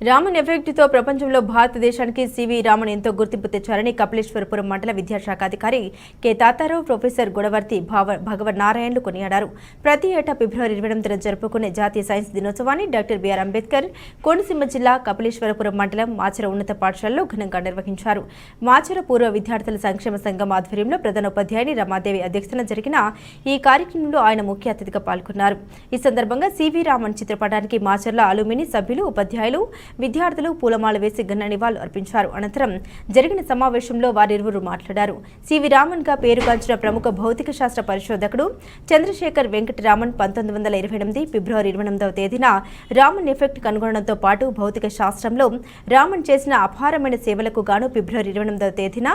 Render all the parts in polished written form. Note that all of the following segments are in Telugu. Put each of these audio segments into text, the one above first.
రామన్ ఎఫెక్ట్తో ప్రపంచంలో భారతదేశానికి సివి రామన్ ఎంతో గుర్తింపు తెచ్చారని కపిలేశ్వరపురం మండల విద్యాశాఖ అధికారి కె తాతారావు ప్రొఫెసర్ గుడవర్తి భగవన్ నారాయణలు కొనియాడారు. ప్రతి ఏటా ఫిబ్రవరి 28న జరుపుకునే జాతీయ సైన్స్ దినోత్సవాన్ని డాక్టర్ బిఆర్ అంబేద్కర్ కోనసీమ జిల్లా కపిలేశ్వరపురం మండలం మాచర ఉన్నత పాఠశాలలో ఘనంగా నిర్వహించారు. మాచర పూర్వ విద్యార్థుల సంక్షేమ సంఘం ఆధ్వర్యంలో ప్రధాన ఉపాధ్యాయుని రమాదేవి అధ్యక్షతన జరిగిన ఈ కార్యక్రమంలో ఆయన ముఖ్య అతిథిగా పాల్గొన్నారు. ఈ సందర్భంగా సివి రామన్ చిత్రపటానికి మాచర్ల అలుమిని సభ్యులు, ఉపాధ్యాయులు, విద్యార్థులు పూలమాల వేసి ఘన నివాళులు అర్పించారు. అనంతరం జరిగిన సమావేశంలో వారిరువురు మాట్లాడారు. సివి రామన్ గా పేరుగాంచిన ప్రముఖ భౌతిక శాస్త్ర పరిశోధకుడు చంద్రశేఖర్ వెంకటరామన్ 1928 ఫిబ్రవరి 28వ తేదీన రామన్ ఎఫెక్ట్ కనుగొనడంతో పాటు భౌతిక శాస్త్రంలో రామన్ చేసిన అపారమైన సేవలకు గాను ఫిబ్రవరి 28వ తేదీన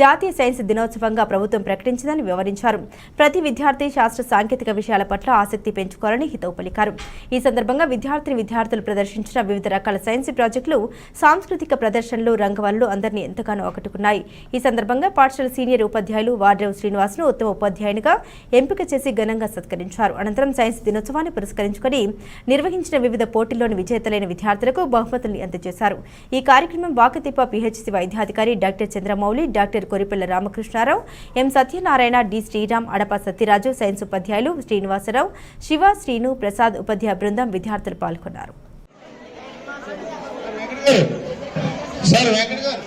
జాతీయ సైన్స్ దినోత్సవంగా ప్రభుత్వం ప్రకటించిందని వివరించారు. ప్రతి విద్యార్థి శాస్త్ర సాంకేతిక విషయాల పట్ల ఆసక్తి పెంచుకోవాలని హితవు పలికారు. ఈ సందర్భంగా విద్యార్థులు ప్రదర్శించిన వివిధ రకాల సైన్స్ ప్రాజెక్టులు, సాంస్కృతిక ప్రదర్శనలు, రంగవల్లు అందరినీ ఎంతగానో ఆకట్టుకున్నాయి. ఈ సందర్భంగా పాఠశాల సీనియర్ ఉపాధ్యాయులు వార్డేవ్ శ్రీనివాస్ను ఉత్తమ ఉపాధ్యాయునిగా ఎంపిక చేసి ఘనంగా సత్కరించారు. అనంతరం సైన్స్ దినోత్సవాన్ని పురస్కరించుకుని నిర్వహించిన వివిధ పోటీల్లోని విజేతలైన విద్యార్థులకు బహుమతుల్ని అందజేశారు. ఈ కార్యక్రమం వాకతిప్ప పిహెచ్సి వైద్యాధికారి doctor Chandramouli, doctor Koripilla Ramakrishna Rao, M Satyanarayana, D Sriram, Adapa Satyaraju, science ఉపాధ్యాయులు శ్రీనివాసరావు, శివ, శ్రీను, ప్రసాద్ ఉపాధ్యాయ బృందం, విద్యార్థులు పాల్గొన్నారు. సార్ వెంకట్ గారు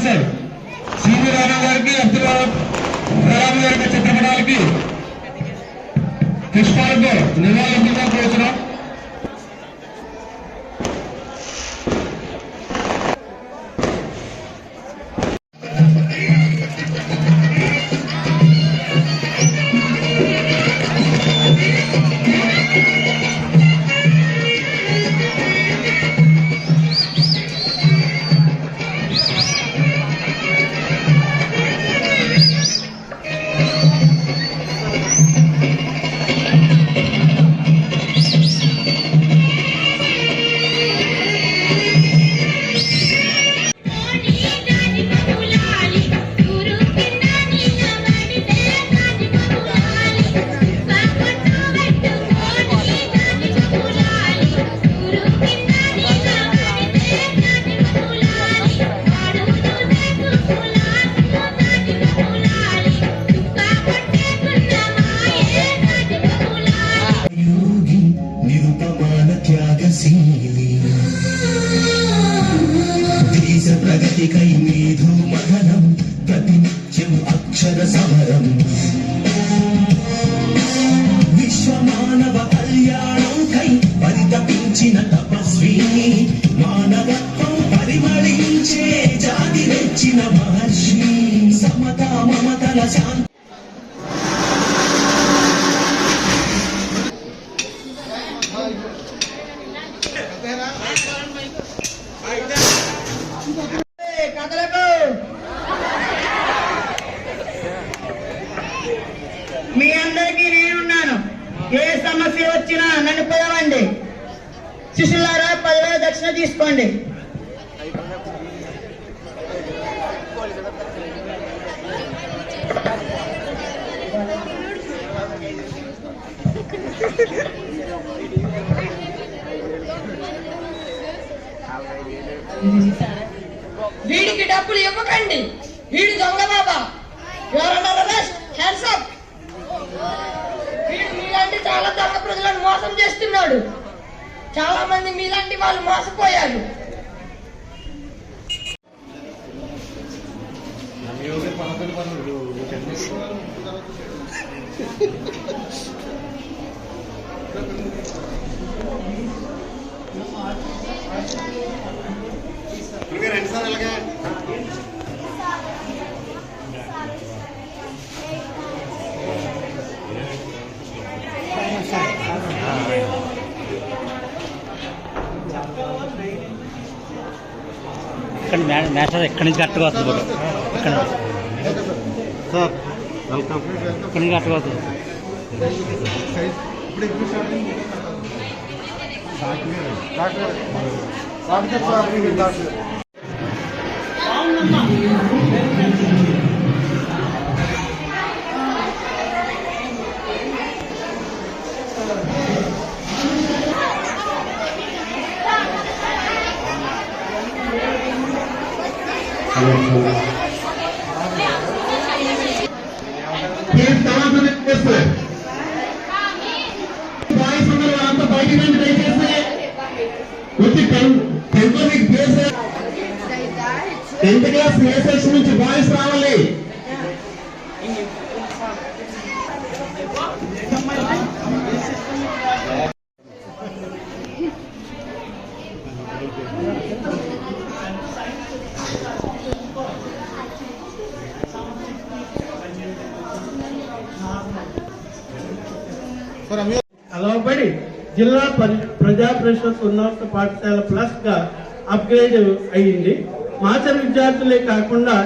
సార్ సివి రామన్ గారికి, అబ్దుల్ కలాం గారికి చిత్రపటాలకి పుష్పాలతో నివాళులర్పించడం కోరుతున్నాం. దేశ ప్రగతికై మేధో మహనం, ప్రతినిత్యం అక్షర సమరం, విశ్వమానవ కళ్యాణంకై పరితపించిన తపస్విని, మానవత్వం పరిమళించే జాతి తెచ్చిన మహర్షి, సమతా మమతల శాంతి మీ అందరికీ నేనున్నాను. ఏ సమస్య వచ్చినా నన్ను పిలవండి. శిష్యులారా 10,000 దక్షిణ తీసుకోండి. వీడికి డబ్బులు ఇవ్వకండి, వీడు దొంగ బాబా. వీడు మీలాంటి చాలా దొంగ ప్రజలను మోసం చేస్తున్నాడు. చాలా మంది మీలాంటి వాళ్ళు మోసపోయారు. ఇక్కడ నేషనల్ ఎక్కడి నుంచి కరెక్ట్గా వస్తుంది ఫోటో ఇక్కడ సార్ వెల్కమ్ ఇక్కడి నుంచి కరెక్ట్గా వస్తుంది టెన్త్ క్లాస్ ఏ సెక్షన్ నుంచి బాయ్స్ రావాలి. అలవబడి జిల్లా ప్రజా పరిషత్ ఉన్నత పాఠశాల ప్లస్ గా అప్గ్రేడ్ అయ్యింది. మాచర్ విద్యార్థులే కాకుండా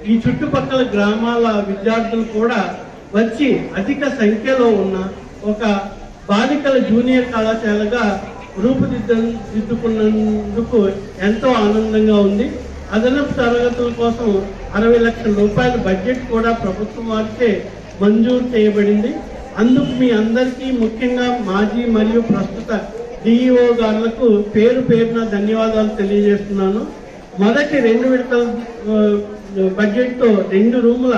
ఈ చుట్టుపక్కల గ్రామాల విద్యార్థులు కూడా వచ్చి అధిక సంఖ్యలో ఉన్న ఒక బాలికల జూనియర్ కళాశాలగా రూపుదిద్దుకున్నందుకు ఎంతో ఆనందంగా ఉంది. అదనపు తరగతుల కోసం 60 లక్షల రూపాయల బడ్జెట్ కూడా ప్రభుత్వం వారిచే మంజూరు చేయబడింది. అందుకు మీ అందరికీ ముఖ్యంగా మాజీ మరియు ప్రస్తుత డిఈఓ గారులకు పేరు పేరున ధన్యవాదాలు తెలియజేస్తున్నాను. మొదటి 2 విడతల బడ్జెట్తో 2 రూముల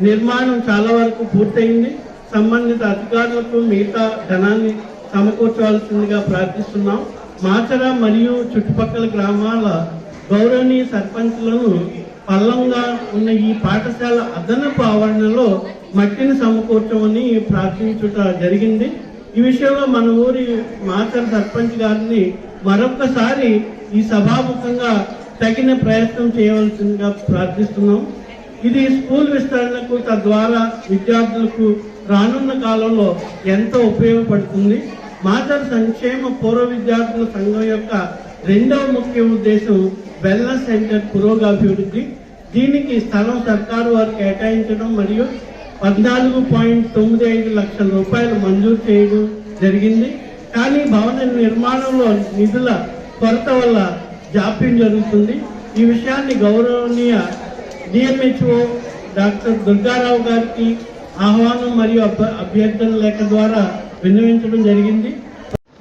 నిర్మాణం చాలా వరకు పూర్తయింది. సంబంధిత అధికారులకు మిగతా ధనాన్ని సమకూర్చవలసిందిగా ప్రార్థిస్తున్నాం. మాచర మరియు చుట్టుపక్కల గ్రామాల గౌరవనీయ సర్పంచ్లను పల్లంగా ఉన్న ఈ పాఠశాల అదనపు ఆవరణలో మట్టిని సమకూర్చమని ప్రార్థించుట జరిగింది. ఈ విషయంలో మన ఊరి మాచర సర్పంచ్ గారిని మరొకసారి ఈ సభాముఖంగా తగిన ప్రయత్నం చేయవలసిందిగా ప్రార్థిస్తున్నాం. ఇది స్కూల్ విస్తరణకు తద్వారా విద్యార్థులకు రానున్న కాలంలో ఎంతో ఉపయోగపడుతుంది. మాచర్ సంక్షేమ పూర్వ విద్యార్థుల సంఘం యొక్క 2వ ముఖ్య ఉద్దేశం వెల్నెస్ సెంటర్ పురోగభివృద్ధి. దీనికి స్థలం సర్కారు వారు కేటాయించడం మరియు 14.95 లక్షల రూపాయలు మంజూరు చేయడం జరిగింది. కానీ భవన నిర్మాణంలో నిధుల కొరత వల్ల జాప్యం జరుగుతుంది. ఈ విషయాన్ని గౌరవనీయ డిఎంహెచ్ఓ డాక్టర్ దుర్గారావు గారికి ఆహ్వానం మరియు అభ్యర్థన లేఖ ద్వారా విన్నవించడం జరిగింది.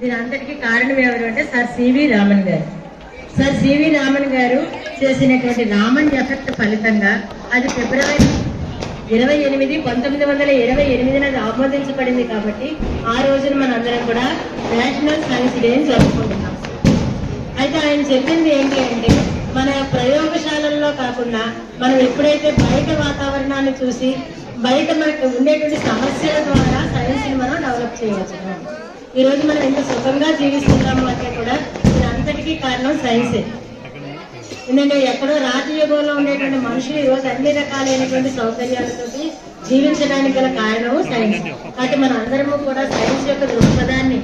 దీని అంతటికి కారణం ఎవరు అంటే సార్ సివి రామన్ గారు. సార్ సివి రామన్ గారు చేసినటువంటి రామన్ ఎఫెక్ట్ ఫలితంగా అది ఫిబ్రవరి 28, 1928 అది ఆమోదించబడింది. కాబట్టి ఆ రోజున మనందరం కూడా నేషనల్ సైన్స్ డే జరుపుకుంటున్నాం. అయితే ఆయన చెప్పింది ఏంటి అంటే మన ప్రయోగశాలల్లో కాకుండా మనం ఎప్పుడైతే బయట వాతావరణాన్ని చూసి బయట మనకు ఉండేటువంటి సమస్యల ద్వారా సైన్స్ ని మనం డెవలప్ చేయవచ్చు. ఈ రోజు మనం ఎంత సుఖంగా జీవిస్తున్నాము అంటే కూడా దీనంతటికీ కారణం సైన్సే. ఎందుకంటే ఎక్కడో రాతి యుగంలో ఉండేటువంటి మనుషులు ఈ రోజు అన్ని రకాలైనటువంటి సౌకర్యాలతో జీవించడానికి గల కారణం సైన్స్. కాబట్టి మన అందరము కూడా సైన్స్ యొక్క దృక్పథాన్ని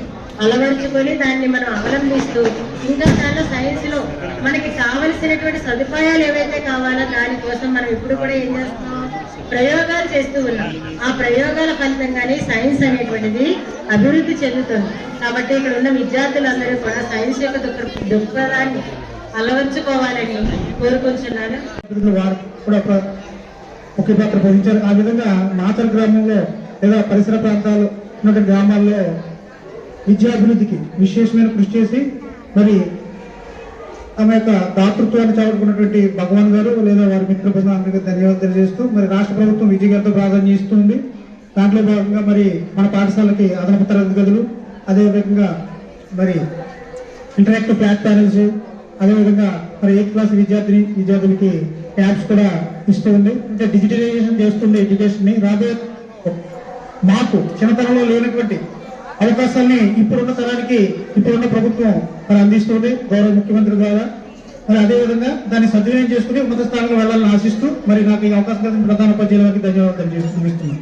అలవరుచుకొని దాన్ని మనం అవలంబిస్తూ ఇంకా చాలా సైన్స్ లో మనకి కావలసినటువంటి సదుపాయాలు ఏవైతే కావాలో దానికోసం మనం ఇప్పుడు కూడా ఏం చేస్తున్నాం, ప్రయోగాలు చేస్తూ ఉన్నాం. ఆ ప్రయోగాల ఫలితంగానే సైన్స్ అనేటువంటిది అభివృద్ధి చెందుతుంది. కాబట్టి ఇక్కడ ఉన్న విద్యార్థులందరూ కూడా సైన్స్ యొక్క దృక్పథాన్ని అలవర్చుకోవాలని కోరుకుంటున్నాను. వారు కూడా ముఖ్య పాత్ర పోషించారు. ఆ విధంగా మాచర్ గ్రామంలో లేదా పరిసర ప్రాంతాల్లో ఉన్న గ్రామాల్లో విద్యాభివృద్ధికి విశేషమైన కృషి చేసి మరి తమ యొక్క దాతృత్వాన్ని చాటుకున్నటువంటి భగవాన్ గారు లేదా వారి మిత్ర బృందం అందరికీ ధన్యవాదాలు తెలియజేస్తూ మరి రాష్ట్ర ప్రభుత్వం విద్య గారితో ప్రాధాన్యం ఇస్తుంది. దాంట్లో భాగంగా మరి మన పాఠశాలకి అదనపు తరగతి గదులు, అదేవిధంగా మరి ఇంటరాక్టివ్ ఫ్లాట్ ప్యానల్స్, అదేవిధంగా మరి 8th క్లాస్ విద్యార్థులకి ట్యాబ్స్ కూడా ఇస్తుంది. అంటే డిజిటలైజేషన్ చేస్తుంది ఎడ్యుకేషన్ ని. రాబోయే మాకు చిన్నతనంలో లేనటువంటి అవకాశాన్ని ఇప్పుడున్న తరానికి ఇప్పుడున్న ప్రభుత్వం మరి అందిస్తుంది గౌరవ ముఖ్యమంత్రి ద్వారా. మరి అదేవిధంగా దాన్ని సద్వినియోగం చేసుకుని ఉన్నత స్థానంలో వెళ్లాలని ఆశిస్తూ మరి నాకు ఈ అవకాశం ప్రధాన ఉపాధ్యాయుల వారికి ధన్యవాదాలు తెలుపుతున్నాను.